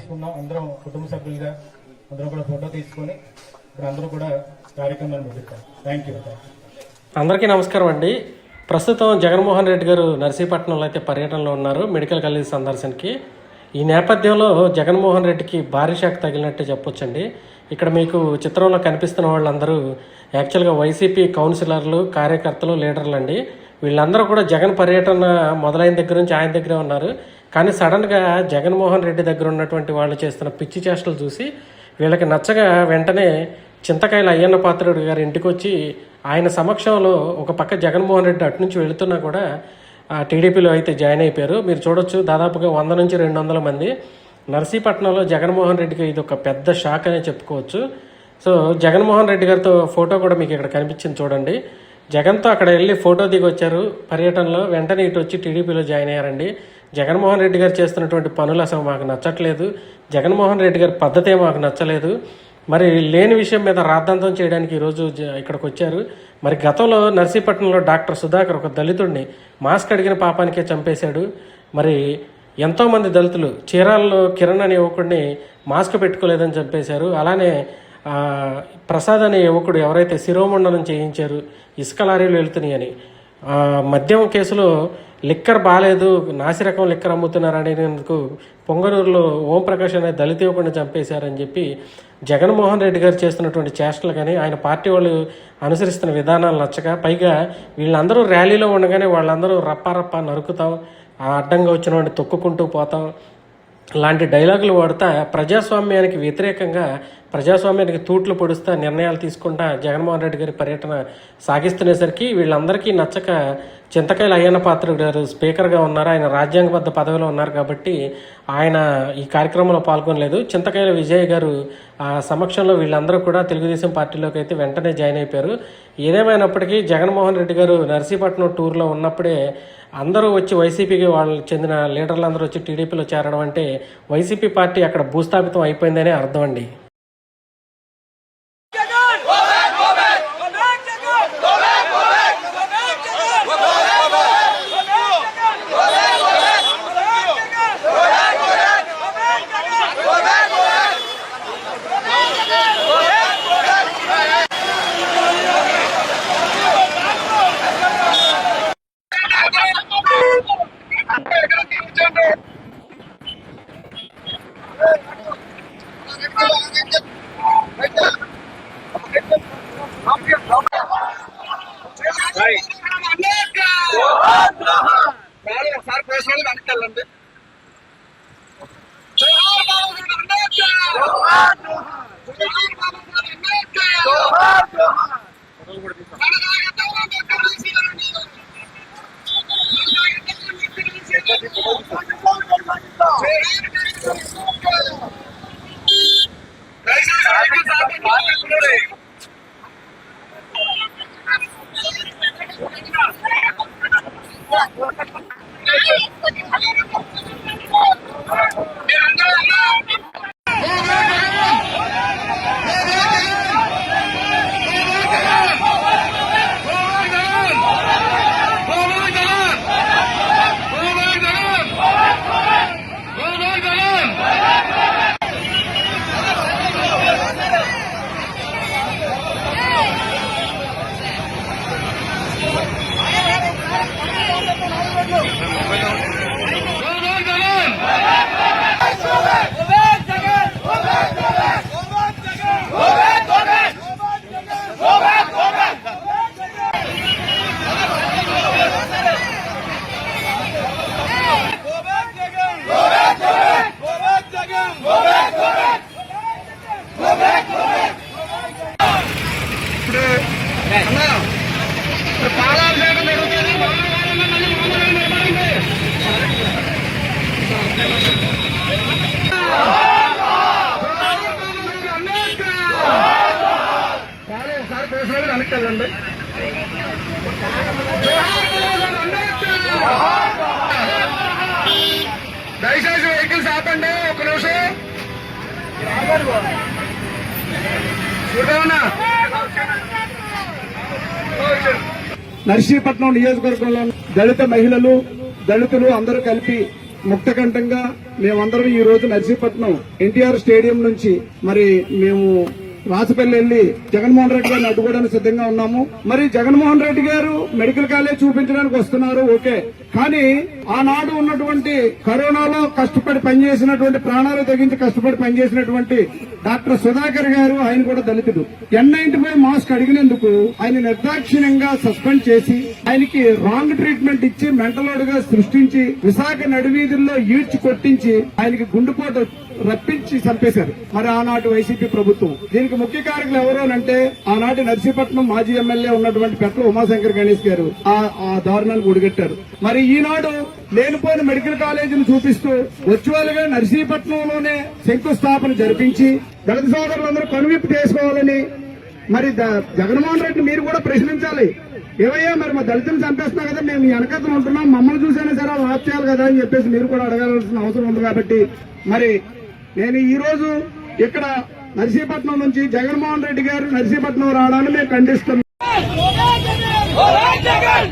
తీసుకున్నాం. అందరం కుటుంబ సభ్యులుగా అందరం కూడా ఫోటో తీసుకొని ఇప్పుడు అందరూ కూడా కార్యక్రమాన్ని ముగిస్తాం. Thank you. అందరికీ నమస్కారం అండి. ప్రస్తుతం జగన్మోహన్ రెడ్డి గారు నర్సీపట్నంలో అయితే పర్యటనలో ఉన్నారు మెడికల్ కాలేజ్ సందర్శనకి. ఈ నేపథ్యంలో జగన్మోహన్ రెడ్డికి భారీ షాక్ తగిలినట్టే చెప్పొచ్చండి. ఇక్కడ మీకు చిత్రంలో కనిపిస్తున్న వాళ్ళందరూ యాక్చువల్గా వైసీపీ కౌన్సిలర్లు, కార్యకర్తలు, లీడర్లు అండి. వీళ్ళందరూ కూడా జగన్ పర్యటన మొదలైన దగ్గర నుంచి ఆయన దగ్గరే ఉన్నారు. కానీ సడన్గా జగన్మోహన్ రెడ్డి దగ్గర ఉన్నటువంటి వాళ్ళు చేస్తున్న పిచ్చి చేష్టలు చూసి వీళ్ళకి నచ్చగా వెంటనే చింతకాయల అయ్యన్న పాత్రుడు గారి ఇంటికి వచ్చి ఆయన సమక్షంలో ఒక పక్క జగన్మోహన్ రెడ్డి అటు నుంచి వెళుతున్నా కూడా టీడీపీలో అయితే జాయిన్ అయిపోయారు. మీరు చూడొచ్చు, దాదాపుగా 100 నుంచి 200 మంది. నర్సీపట్నంలో జగన్మోహన్ రెడ్డికి ఇది ఒక పెద్ద షాక్ అనే చెప్పుకోవచ్చు. సో జగన్మోహన్ రెడ్డి గారితో ఫోటో కూడా మీకు ఇక్కడ కనిపించింది చూడండి. జగన్తో అక్కడ వెళ్ళి ఫోటో దిగి వచ్చారు పర్యటనలో. వెంటనే ఇటు వచ్చి టీడీపీలో జాయిన్ అయ్యారండి. జగన్మోహన్ రెడ్డి గారు చేస్తున్నటువంటి పనులు అసలు మాకు నచ్చట్లేదు, జగన్మోహన్ రెడ్డి గారి పద్ధతే మాకు నచ్చలేదు. మరి లేని విషయం మీద రాద్ధాంతం చేయడానికి ఈరోజు ఇక్కడికి వచ్చారు. మరి గతంలో నర్సీపట్నంలో డాక్టర్ సుధాకర్ ఒక దళితుడిని మాస్క్ అడిగిన పాపానికే చంపేశాడు. మరి ఎంతోమంది దళితులు, చీరాల్లో కిరణ్ అనే యువకుడిని మాస్క్ పెట్టుకోలేదని చంపేశారు. అలానే ప్రసాద్ అనే యువకుడు ఎవరైతే శిరోమండనం చేయించారు ఇసుక లారీలు వెళుతున్నాయి అని, మద్యం కేసులో లిక్కర్ బాగాలేదు, నాసిరకం లిక్కర్ అమ్ముతున్నారనేందుకు పొంగనూరులో ఓంప్రకాష్ అనే దళిత యువకుడిని చంపేశారని చెప్పి జగన్మోహన్ రెడ్డి గారు చేస్తున్నటువంటి చేష్టలు కానీ ఆయన పార్టీ వాళ్ళు అనుసరిస్తున్న విధానాలు నచ్చక, పైగా వీళ్ళందరూ ర్యాలీలో ఉండగానే వాళ్ళందరూ రప్పా నరుకుతాం, అడ్డంగా వచ్చిన వాడిని తొక్కుకుంటూ పోతాం లాంటి డైలాగులు వాడుతా ప్రజాస్వామ్యానికి వ్యతిరేకంగా, ప్రజాస్వామ్యానికి తూట్లు పొడుస్తా నిర్ణయాలు తీసుకుంటా జగన్మోహన్ రెడ్డి గారి పర్యటన సాగిస్తునేసరికి వీళ్ళందరికీ నచ్చక చింతకాయల అయ్యన్న పాత్రుడు గారు స్పీకర్గా ఉన్నారు, ఆయన రాజ్యాంగబద్ధ పదవిలో ఉన్నారు కాబట్టి ఆయన ఈ కార్యక్రమంలో పాల్గొనలేదు. చింతకాయల విజయ్ గారు సమక్షంలో వీళ్ళందరూ కూడా తెలుగుదేశం పార్టీలోకి అయితే వెంటనే జాయిన్ అయిపోయారు. ఏదేమైనప్పటికీ జగన్మోహన్ రెడ్డి గారు నర్సీపట్నం టూర్లో ఉన్నప్పుడే అందరూ వచ్చి వైసీపీకి వాళ్ళు చెందిన లీడర్లు అందరూ వచ్చి టీడీపీలో చేరడం అంటే వైసీపీ పార్టీ అక్కడ భూస్థాపితం అయిపోయిందనే అర్థం అండి. దయచేసి వెహికల్స్ ఆపండి, ఒక నిమిషం. నర్సీపట్నం నియోజకవర్గంలో దళిత మహిళలు, దళితులు అందరూ కలిపి ముక్తకంఠంగా మేమందరం ఈ రోజు నర్సీపట్నం ఎన్టీఆర్ స్టేడియం నుంచి మరి మేము రాజపల్లి వెళ్లి జగన్మోహన్ రెడ్డి గారిని అడ్డుకోవడానికి సిద్ధంగా ఉన్నాము. మరి జగన్మోహన్ రెడ్డి గారు మెడికల్ కాలేజ్ చూపించడానికి వస్తున్నారు, ఓకే. కానీ ఆనాడు ఉన్నటువంటి కరోనాలో కష్టపడి పనిచేసినటువంటి, ప్రాణాలు తెగించి కష్టపడి పనిచేసినటువంటి డాక్టర్ సుధాకర్ గారు, ఆయన కూడా దళితుడు, N95 మాస్క్ అడిగినందుకు ఆయన నిర్దాక్షిణ్యంగా సస్పెండ్ చేసి ఆయనకి రాంగ్ ట్రీట్మెంట్ ఇచ్చి మెంటలోడుగా సృష్టించి విశాఖ నడివీధుల్లో ఈడ్చి కొట్టించి ఆయనకి గుండెపోటు రప్పించి చంపేశారు మరి ఆనాటి వైసీపీ ప్రభుత్వం. దీనికి ముఖ్య కారకులు ఎవరు అంటే ఆనాటి నర్సీపట్నం మాజీ ఎమ్మెల్యే ఉన్నటువంటి పెట్ల ఉమాశంకర్ గణేష్ గారు ఆ దారుణాన్ని ఒడిగట్టారు. మరి ఈనాడు లేనిపోయిన మెడికల్ కాలేజీని చూపిస్తూ వర్చువల్ గా నర్సీపట్నంలోనే శంకుస్థాపన జరిపించి దళిత సోదరులందరూ కనువిప్పు చేసుకోవాలని మరి జగన్మోహన్ రెడ్డి మీరు కూడా ప్రశ్నించాలి. ఏవయ్యా మరి మా దళితులు చంపేస్తున్నా కదా, మేము వెనకతలు ఉంటున్నాం, మమ్మల్ని చూసైనా సరే వాళ్ళు చేయాలి కదా అని చెప్పేసి మీరు కూడా అడగాల్సిన అవసరం ఉంది. కాబట్టి మరి నేను ఈ రోజు ఇక్కడ నర్సీపట్నం నుంచి జగన్మోహన్ రెడ్డి గారు నర్సీపట్నం రావడాన్ని మేము ఖండిస్తున్నాం. జగన్